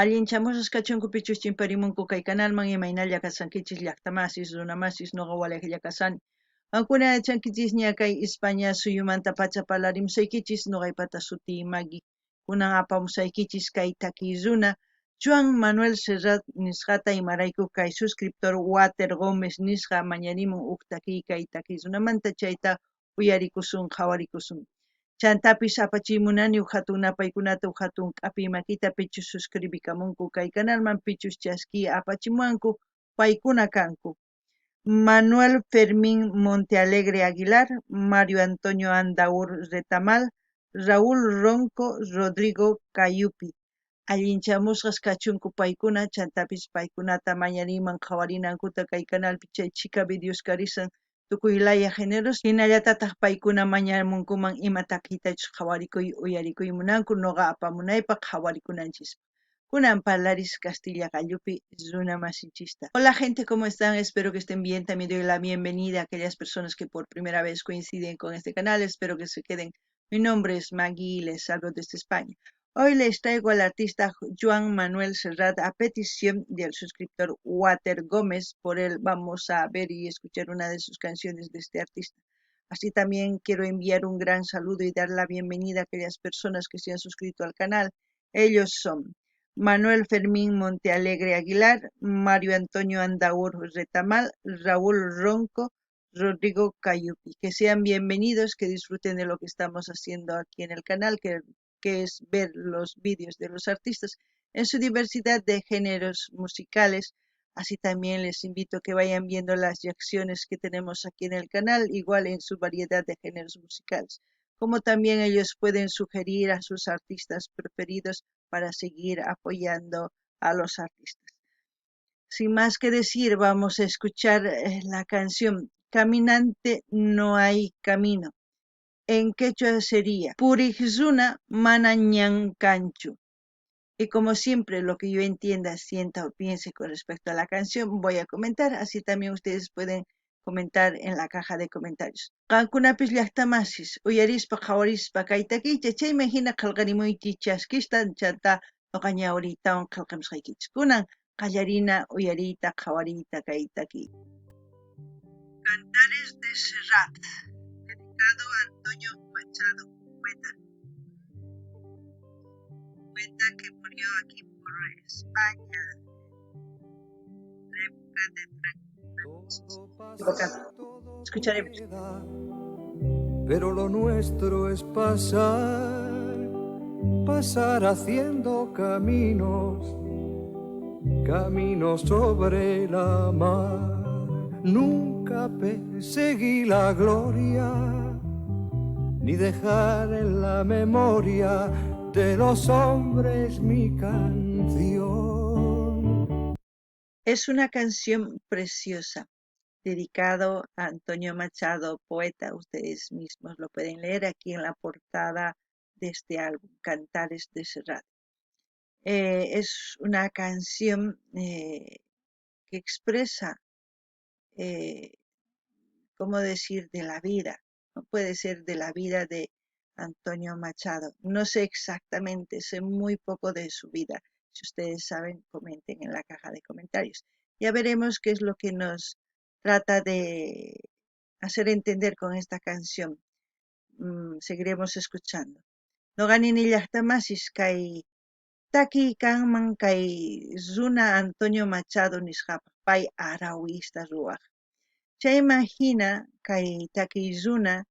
Allinchamusqas kachunkupichus chimparimunku kay kanalman imaynalla kasankichis llaqtamasis runamasis noqa walayklla kasani. Ankuna chankichis ña kay España suyumanta pacha parlarimusaykichis noqaypata suti Maggie kunan apamusaykichis kay takiy runa Juan Manuel Serrat nisqata imarayku kay suscriptor Water Gómez nisqa mañarimun huk takiy kay takiy runamanta chayta uyarikusun qhawarikusun. Chantapis apachimunani hatun napaykunata hatun k'api makita pichus suscribikamunku kay kanalman pichus chaski apachimuanku paykuna kanku. Manuel Fermín Montealegre Aguilar, Mario Antonio Andaur Retamal, Raúl Ronco, Rodrigo Cayupi. Allinchamusqas kachunku paykuna chantapis paykunata mañariman qhawarinankuta kay kanalpi chay chica videos karisan tukuylaya géneros hinallatataq paykuna mañamunkuman ima takitachus qhawarikuy uyarikuy munanku noqa apamunaypaq qhawarikunanchis. Kunan parlaris Castilla Gallupi runa masinchista. Hola gente, ¿cómo están? Espero que estén bien. También doy la bienvenida a aquellas personas que por primera vez coinciden con este canal. Espero que se queden. Mi nombre es Maggie y les salgo desde España. Hoy les traigo al artista Juan Manuel Serrat a petición del suscriptor Water Gómez. Por él vamos a ver y escuchar una de sus canciones de este artista. Así también quiero enviar un gran saludo y dar la bienvenida a aquellas personas que se han suscrito al canal. Ellos son Manuel Fermín Montealegre Aguilar, Mario Antonio Andaur Retamal, Raúl Ronco, Rodrigo Cayupi. Que sean bienvenidos, que disfruten de lo que estamos haciendo aquí en el canal, que es ver los vídeos de los artistas en su diversidad de géneros musicales. Así también les invito a que vayan viendo las reacciones que tenemos aquí en el canal, igual en su variedad de géneros musicales. Como también ellos pueden sugerir a sus artistas preferidos para seguir apoyando a los artistas. Sin más que decir, vamos a escuchar la canción Caminante no hay camino. En quechua sería Purigzuna Manañan Canchu. Y como siempre, lo que yo entienda, sienta o piense con respecto a la canción, voy a comentar. Así también ustedes pueden comentar en la caja de comentarios. Qankunapis llaqtamasis, uyarispa qawarispa kaytakicha, chayman hina qillqarimuychis chaskistan chanta noqaña ahoritawan qillqamusqaykichis. Kunan qallarina, uyarita, qawarita kaytaki. Cantares de Serrat, dedicado a Antonio Machado, poeta que murió aquí por España, la época de Franco. Escucharemos. Pero lo nuestro es pasar haciendo caminos sobre la mar. Nunca perseguí la gloria, ni dejar en la memoria de los hombres mi canción. Es una canción preciosa, dedicado a Antonio Machado, poeta. Ustedes mismos lo pueden leer aquí en la portada de este álbum, Cantares de Serrat. Es una canción que expresa, ¿cómo decir?, de la vida. No puede ser de la vida de Antonio Machado. No sé exactamente, sé muy poco de su vida. Si ustedes saben, comenten en la caja de comentarios. Ya veremos qué es lo que nos trata de hacer entender con esta canción. Seguiremos escuchando. No ganini llaqtamasis kay taki kanman kay runa Antonio Machado nisqapa pay arawista ruwaq. Chayman hina kay takiy runa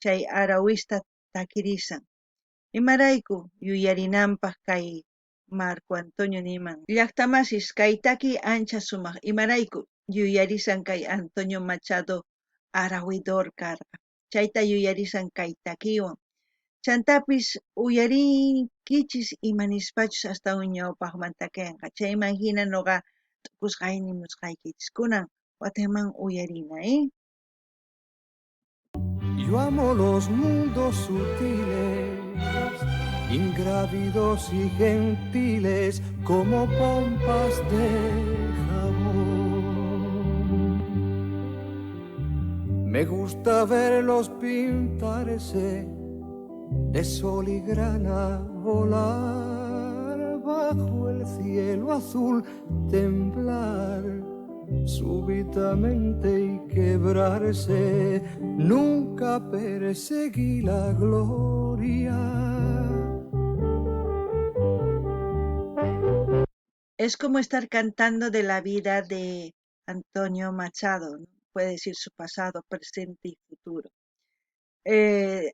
chay arawista takirisan. Imarayku yuyarinanpaq kay Marco Antonio niman. Llaqtamasis kay taki ancha sumaq. Imarayku yuyarisan kay Antonio Machado arawidor karqa. Chayta yuyarisan kay takiwan. Chantapis uyarikichis imanispachus hasta ñawpaqmanta kanqa. Chayman hina noqa tukusqayni musqaykichis kunan watanman uyarina, Yo amo los mundos sutiles, ingrávidos y gentiles como pompas de jabón. Me gusta verlos pintarse de sol y grana, volar bajo el el cielo azul temblar súbitamente y quebrarse. Nunca perseguí la gloria. Es como estar cantando de la vida de Antonio Machado, ¿no? Puede decir su pasado, presente y futuro.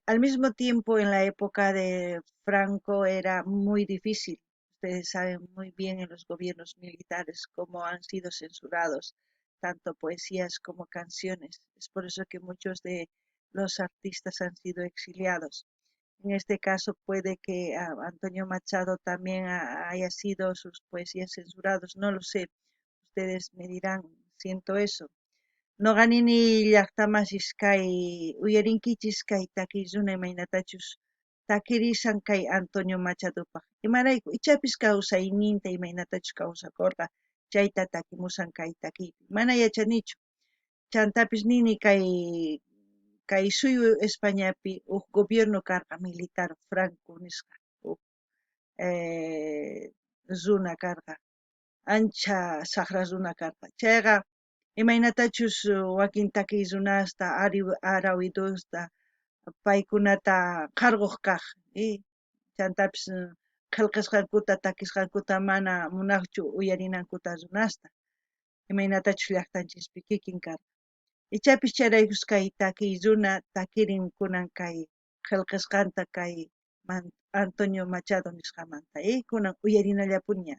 Al mismo tiempo, en la época de Franco era muy difícil. Ustedes saben muy bien en los gobiernos militares cómo han sido censurados tanto poesías como canciones. Es por eso que muchos de los artistas han sido exiliados. En este caso puede que Antonio Machado también haya sido sus poesías censurados, no lo sé. Ustedes me dirán, siento eso. Noqanini llaqtamasís kay uyarinkichis kay takiyuna imaynatachus takirisan kay Antonio Machadopaq. Imarayku ichapis kawsayninta imaynatachus kawsakurqa chayta takimusan kay takiypi. Mana yachanichu. Chantapis nini kay suyu Españapi gobierno karqa militar Franco nisqa runa karqa. Ancha saqra runa karqa. Chayqa imaynatachus wakin takiy runasta Arawidosta paykunata qarquq kaq chantapis qillqisqankuta takisqankuta mana munaqchu uyarinankuta runasta imaynatachus llaqtanchispi kikin karqa. Ichapis chayraykus kay takiy runa takirin kunan kay qillqisqanta kay Antonio Machado nisqamanta kunan uyarinallapuña.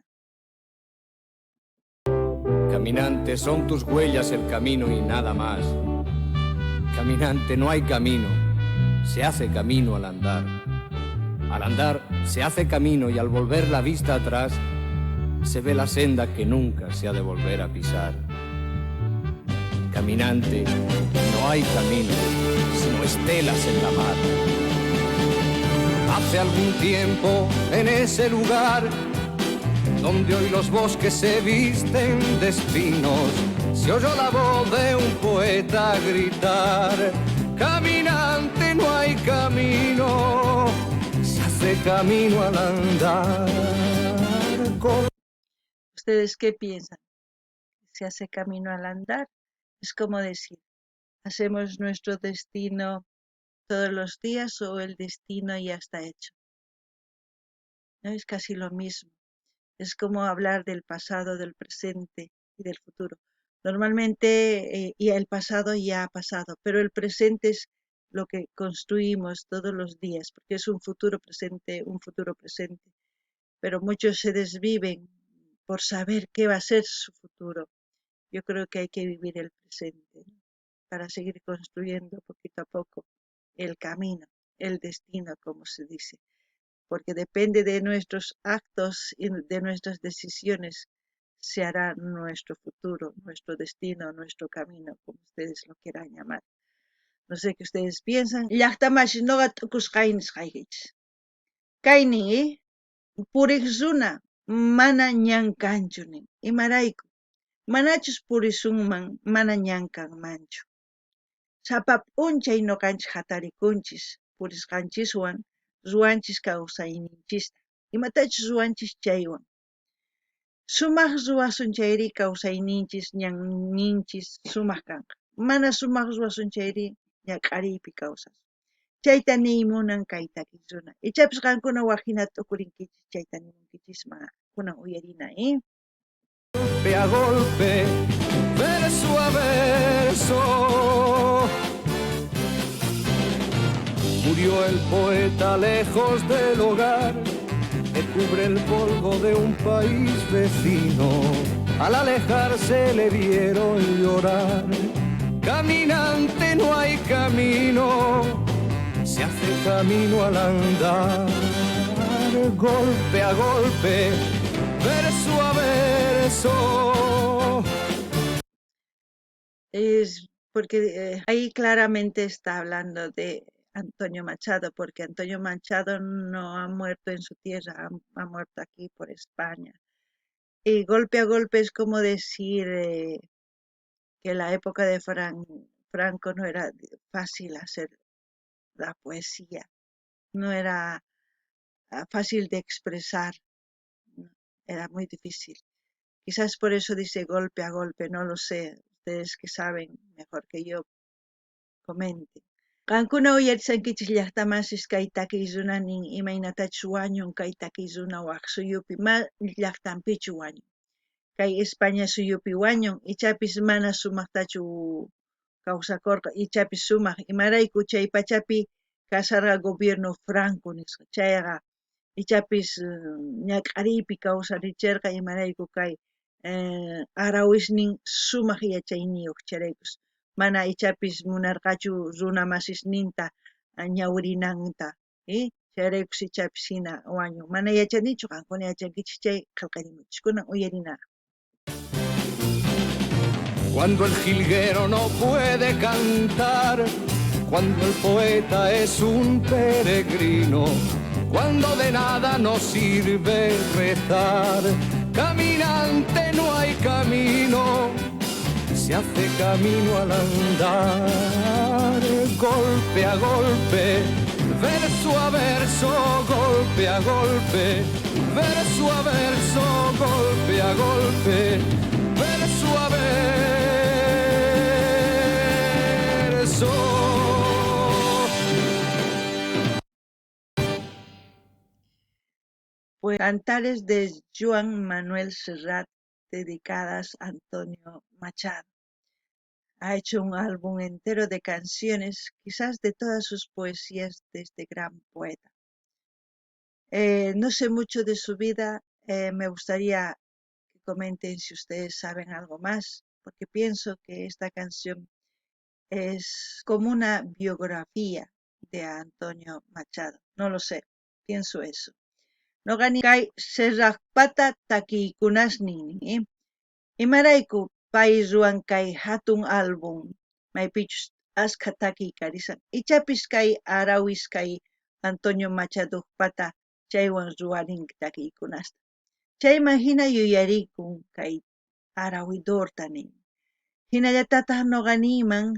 Caminante, son tus huellas el camino y nada más. Caminante, no hay camino, se hace camino al andar. Al andar se hace camino y al volver la vista atrás se ve la senda que nunca se ha de volver a pisar. Caminante, no hay camino, sino estelas en la mar. Hace algún tiempo en ese lugar donde hoy los bosques se visten de espinos, se oyó la voz de un poeta gritar: caminante, no hay camino, se hace camino al andar. ¿Ustedes qué piensan? ¿Se hace camino al andar? Es como decir, ¿hacemos nuestro destino todos los días o el destino ya está hecho? ¿No? Es casi lo mismo. Es como hablar del pasado, del presente y del futuro. Normalmente y el pasado ya ha pasado, pero el presente es lo que construimos todos los días, porque es un futuro presente. Pero muchos se desviven por saber qué va a ser su futuro. Yo creo que hay que vivir el presente, ¿no? Para seguir construyendo poquito a poco el camino, el destino, como se dice, porque depende de nuestros actos y de nuestras decisiones se hará nuestro futuro, nuestro destino, nuestro camino, como ustedes lo quieran llamar. No sé qué ustedes piensan. Llaqtamashi noqa t'ukusqaynis qaykich. Kaynin, puriq runa mana ñankanchu nin. Imarayku, manachus purisunman mana ñankanmanchu. Sapa p'unchay ñuqanchik hatarikunchis purisqanchiswan ruwanchis kawsayninchista. Imatachus ruwanchis chaywan. Sumaq ruwasun chayri kawsayninchis ñanninchis sumaq kanqa. Mana sumaq ruwasun chayri ñak'ariypi kawsas. Chayta niymunan kay takiy runa. Ichapis qankuna waqhina t'ukurinkichis chayta nimunkichisma kunan uyarina, Golpe a golpe, verso a verso, murió el poeta lejos del hogar que cubre el polvo de un país vecino. Al alejarse le vieron llorar. Caminante, no hay camino, se hace camino al andar. Golpe a golpe, verso a verso. Es porque ahí claramente está hablando de Antonio Machado, porque Antonio Machado no ha muerto en su tierra, ha muerto aquí por España. Y golpe a golpe es como decir que en la época de Franco no era fácil hacer la poesía, no era fácil de expresar, ¿no? era muy difícil. Quizás por eso dice golpe a golpe, no lo sé. Ustedes que saben mejor que yo, comenten. Qankuna uyarisankichis llaqtamasis kay takiysunanin imaynatachu wañun kay takiyzuna waq suyupi llaqtanpichu wañun. Kay España suyupi wañun ichapis mana sumaqtachu kawsakurqa ichapis sumaq imarayku chay pachapi kasarqa gobierno Franco nisqa chayqa ichapis ñak'ariypi kawsarichirqa imarayku kay Arawisnin sumaq yachayniyuq charaykus mana ichapis munarqachu runa masisninta ñawirinanta chayraykus ichapis hina wañun mana yachanichu qankuna yachankichis chay qillqarimunchis kunan uyarina. Cuando el jilguero no puede cantar, cuando el poeta es un peregrino, cuando de nada nos sirve rezar, caminante no hay camino, se hace camino al andar, golpe a golpe, verso a verso, golpe a golpe, verso a verso, golpe a golpe, verso a verso. Pues cantares de Joan Manuel Serrat dedicadas a Antonio Machado. Ha hecho un álbum entero de canciones, quizás de todas sus poesías de este gran poeta. No sé mucho de su vida, me gustaría que comenten si ustedes saben algo más, porque pienso que esta canción es como una biografía de Antonio Machado. No lo sé, pienso eso. No gani kay Serraqpata takiykunasnin, imarayku pay ruwan kay hatun álbum maypichus askha takiy karisan ichapis kay Arawis kay Antonio Machadoqpata chaywan ruwarinki takiykunasta. Chayman hina yuyarikun kay Arawidorta nin. Hinallatataq nuqaniyman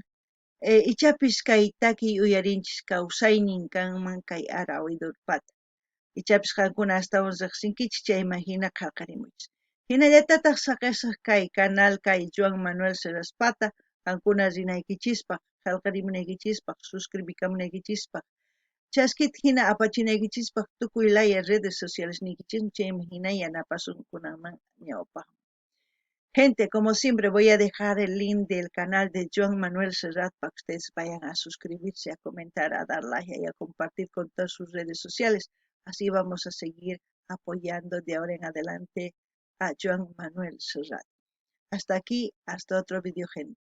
ichapis kay takiy uyarinchis kawsaynin kanman kay Arawidorpata. Ichapis qankuna astawan riqsinkichis chayman hina qillqarimunchis. Hinallatataq saqisaq kay canal kay Joan Manuel Serraspata qankuna rinaykichispaq, qillqarimunaykichispaq, suscribikamunaykichispaq, chaskita hina apachinaykichispaq tukuy laya redes sociales niykichismi chayman hina yanapasun kunanman ñawpaq. Gente, como siempre voy a dejar el link del canal de Joan Manuel Serrat para que ustedes vayan a suscribirse, a comentar, a dar like y a compartir con todas sus redes sociales. Así vamos a seguir apoyando de ahora en adelante a Joan Manuel Serrat. Hasta aquí, hasta otro video, gente.